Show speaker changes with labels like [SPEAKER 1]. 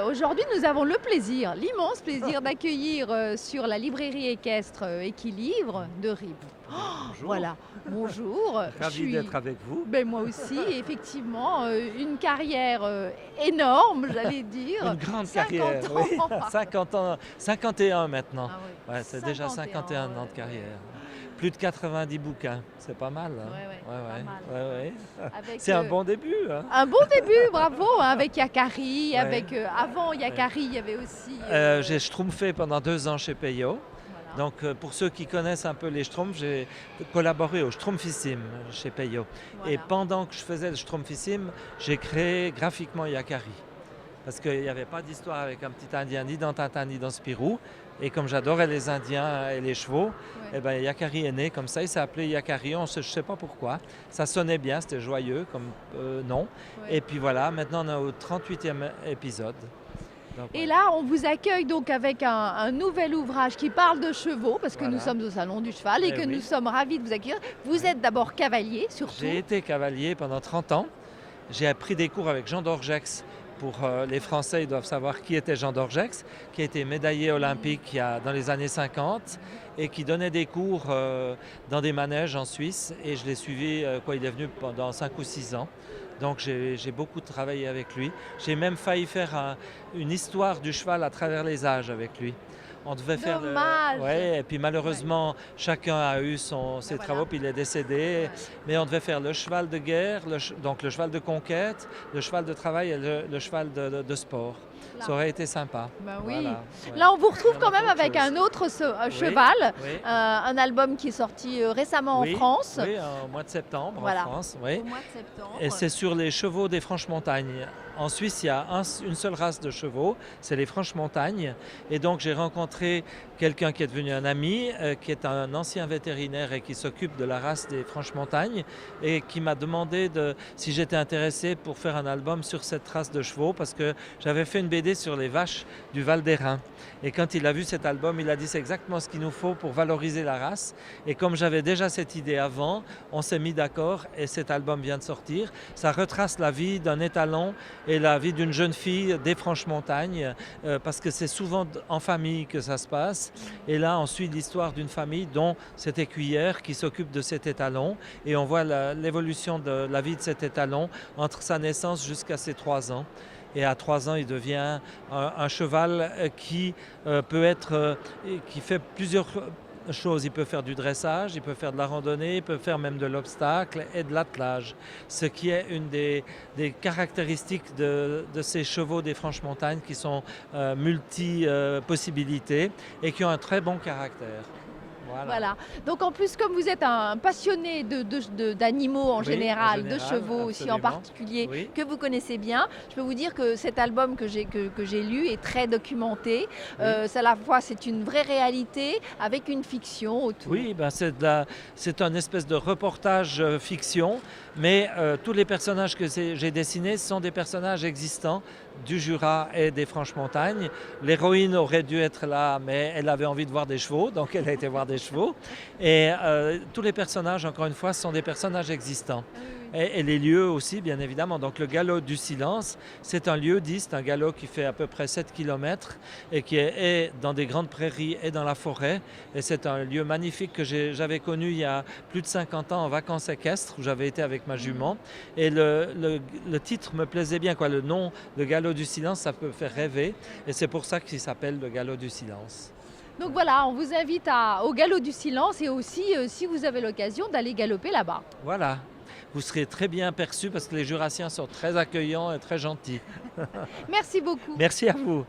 [SPEAKER 1] Aujourd'hui, nous avons le plaisir, l'immense plaisir d'accueillir sur la librairie équestre Équilibre de Ribes.
[SPEAKER 2] Bonjour.
[SPEAKER 1] Voilà, bonjour.
[SPEAKER 2] Ravi d'être avec vous.
[SPEAKER 1] Moi aussi, effectivement, une carrière énorme, j'allais dire.
[SPEAKER 2] Une grande
[SPEAKER 1] 50
[SPEAKER 2] carrière, oui.
[SPEAKER 1] ans.
[SPEAKER 2] 50 ans, 51 maintenant.
[SPEAKER 1] Ah oui.
[SPEAKER 2] Ouais, c'est déjà 51 ans de carrière. Plus de 90 bouquins, c'est pas mal. Hein.
[SPEAKER 1] Pas mal.
[SPEAKER 2] Ouais.
[SPEAKER 1] Avec,
[SPEAKER 2] C'est un bon début. Hein.
[SPEAKER 1] un bon début, bravo, hein, avec Yakari,
[SPEAKER 2] Ouais.
[SPEAKER 1] avec avant Yakari, il y avait aussi.
[SPEAKER 2] J'ai schtroumpfé pendant 2 ans chez Peyo.
[SPEAKER 1] Voilà.
[SPEAKER 2] Donc pour ceux qui connaissent un peu les schtroumpfs, j'ai collaboré au Schtroumpfissime chez Peyo.
[SPEAKER 1] Voilà.
[SPEAKER 2] Et pendant que je faisais le Schtroumpfissime, j'ai créé graphiquement Yakari. Parce qu'il n'y avait pas d'histoire avec un petit Indien ni dans Tintin ni dans Spirou. Et comme j'adorais les Indiens et les chevaux,
[SPEAKER 1] Ouais.
[SPEAKER 2] eh ben, Yakari est né comme ça. Il s'est appelé Yakari, je ne sais pas pourquoi. Ça sonnait bien, c'était joyeux comme nom.
[SPEAKER 1] Ouais.
[SPEAKER 2] Et puis voilà, maintenant on est au 38e épisode. Donc,
[SPEAKER 1] Et
[SPEAKER 2] voilà.
[SPEAKER 1] là, on vous accueille donc avec un nouvel ouvrage qui parle de chevaux, parce que
[SPEAKER 2] Voilà.
[SPEAKER 1] nous sommes au Salon du Cheval et
[SPEAKER 2] Eh
[SPEAKER 1] que
[SPEAKER 2] oui.
[SPEAKER 1] nous sommes ravis de vous accueillir. Vous êtes d'abord cavalier, surtout.
[SPEAKER 2] J'ai été cavalier pendant 30 ans. J'ai appris des cours avec Jean d'Orgex. Pour les Français, ils doivent savoir qui était Jean d'Orgex, qui a été médaillé olympique dans les années 50 et qui donnait des cours dans des manèges en Suisse. Et je l'ai suivi, il est venu pendant 5 ou 6 ans. Donc j'ai beaucoup travaillé avec lui. J'ai même failli faire une histoire du cheval à travers les âges avec lui. On devait faire
[SPEAKER 1] Dommage.
[SPEAKER 2] ouais, et puis malheureusement, chacun a eu ses
[SPEAKER 1] voilà.
[SPEAKER 2] travaux, puis il est décédé.
[SPEAKER 1] Ouais.
[SPEAKER 2] Mais on devait faire le cheval de guerre, donc le cheval de conquête, le cheval de travail et le cheval de sport.
[SPEAKER 1] Là.
[SPEAKER 2] Ça aurait été sympa.
[SPEAKER 1] Ben oui.
[SPEAKER 2] Voilà, ouais.
[SPEAKER 1] Là, on vous retrouve
[SPEAKER 2] Il y en
[SPEAKER 1] quand
[SPEAKER 2] a
[SPEAKER 1] même
[SPEAKER 2] autre
[SPEAKER 1] avec
[SPEAKER 2] chose.
[SPEAKER 1] un autre
[SPEAKER 2] Oui,
[SPEAKER 1] cheval,
[SPEAKER 2] oui.
[SPEAKER 1] un album qui est sorti récemment
[SPEAKER 2] Oui,
[SPEAKER 1] en France,
[SPEAKER 2] Oui, au mois de septembre
[SPEAKER 1] Voilà.
[SPEAKER 2] en France. Oui.
[SPEAKER 1] au mois de septembre.
[SPEAKER 2] Et c'est sur les chevaux des Franches-Montagnes. En Suisse, il y a une seule race de chevaux, c'est les Franches-Montagnes. Et donc j'ai rencontré quelqu'un qui est devenu un ami, qui est un ancien vétérinaire et qui s'occupe de la race des Franches-Montagnes et qui m'a demandé si j'étais intéressé pour faire un album sur cette race de chevaux parce que j'avais fait une BD sur les vaches du Val d'Airain. Et quand il a vu cet album, il a dit c'est exactement ce qu'il nous faut pour valoriser la race. Et comme j'avais déjà cette idée avant, on s'est mis d'accord et cet album vient de sortir. Ça retrace la vie d'un étalon et la vie d'une jeune fille des Franches-Montagnes parce que c'est souvent en famille que ça se passe. Et là, on suit l'histoire d'une famille dont cette écuyère qui s'occupe de cet étalon et on voit l'évolution de la vie de cet étalon entre sa naissance jusqu'à ses 3 ans. Et à 3 ans, il devient un cheval qui qui fait plusieurs choses. Il peut faire du dressage, il peut faire de la randonnée, il peut faire même de l'obstacle et de l'attelage. Ce qui est une des caractéristiques de ces chevaux des Franches-Montagnes qui sont multi-possibilités et qui ont un très bon caractère.
[SPEAKER 1] Voilà. Donc en plus, comme vous êtes un passionné d'animaux en
[SPEAKER 2] Oui,
[SPEAKER 1] général,
[SPEAKER 2] en
[SPEAKER 1] de
[SPEAKER 2] général,
[SPEAKER 1] chevaux aussi en
[SPEAKER 2] absolument.
[SPEAKER 1] particulier,
[SPEAKER 2] Oui.
[SPEAKER 1] que vous connaissez bien, je peux vous dire que cet album que j'ai lu est très documenté. C'est à la fois c'est une vraie réalité avec une fiction autour.
[SPEAKER 2] Oui, ben c'est un espèce de reportage fiction, mais tous les personnages que j'ai dessinés sont des personnages existants du Jura et des Franches-Montagnes. L'héroïne aurait dû être là, mais elle avait envie de voir des chevaux, donc elle a été voir des chevaux. Et tous les personnages, encore une fois, sont des personnages existants. Et les lieux aussi, bien évidemment. Donc le galop du silence, c'est un lieu dit, c'est un galop qui fait à peu près 7 km et qui est dans des grandes prairies et dans la forêt. Et c'est un lieu magnifique que j'avais connu il y a plus de 50 ans en vacances équestres, où j'avais été avec ma jument. Et le titre me plaisait bien, quoi. Le nom, le galop du silence, ça peut faire rêver. Et c'est pour ça qu'il s'appelle le galop du silence.
[SPEAKER 1] Donc voilà, on vous invite au galop du silence et aussi, si vous avez l'occasion, d'aller galoper là-bas.
[SPEAKER 2] Voilà. Vous serez très bien perçus parce que les Jurassiens sont très accueillants et très gentils.
[SPEAKER 1] Merci beaucoup.
[SPEAKER 2] Merci à vous.